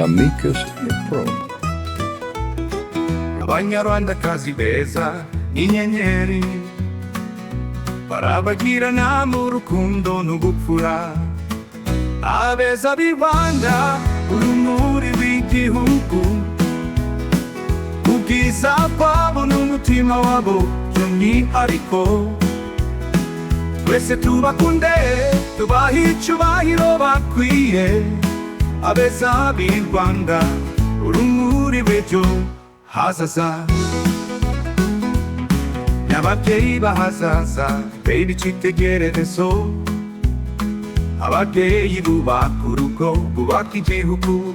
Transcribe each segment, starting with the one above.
Amicus Pro. Abanyarwandakazi beza inyenyeri barabagirana mu rukundo n'ubupfura. Abeza b'i Rwanda urumuri rw'igihugu, ubwiza bwabo n'umutima wabo by'umwihariko. Twese tubakunde tubahe icyubahiro bakwiye. Abeza b'i Rwanda urumuri rw'ejo hazaza. N'ababyeyi b'ahazaza bera icyitegererezo. Ababyeyi bubaka urugo, bubaka igihugu.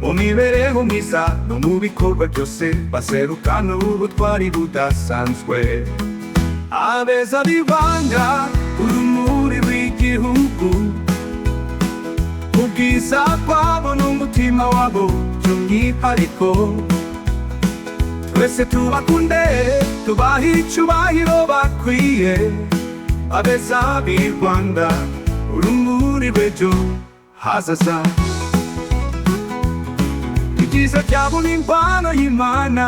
Mu mibereho myiza no mu bikorwa byose baserukana ubutwari budasanzwe. Abeza b'i Rwanda urumuri rw'igihugu, ubwiza bwabo n'umutima wabo by'umwihariko. Twese tubakunde tubahe icyubahiro bakwiye. Abeza b'i Rwanda urumuri rw'ejo hazaza. Ibyiza byabo ni impano y'Imana,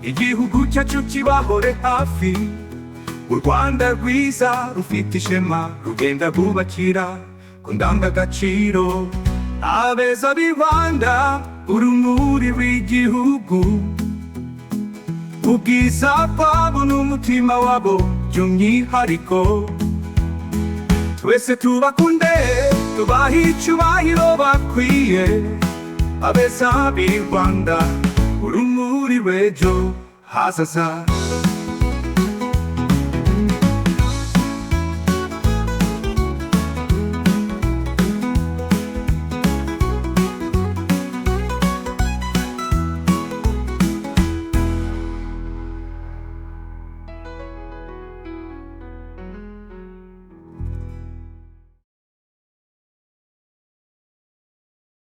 igihugu cyacu kibahore hafi. U Rwanda rwiza rufite ishema, rugenda rwubakira ku ndangagaciro. Abeza b'i Rwanda urumuri rw'igihugu, ubwiza bwabo n'umutima wabo by'umwihariko. Twese tubakunde tubahe icyubahiro bakwiye. Abeza b'i Rwanda urumuri rw'ejo hazaza.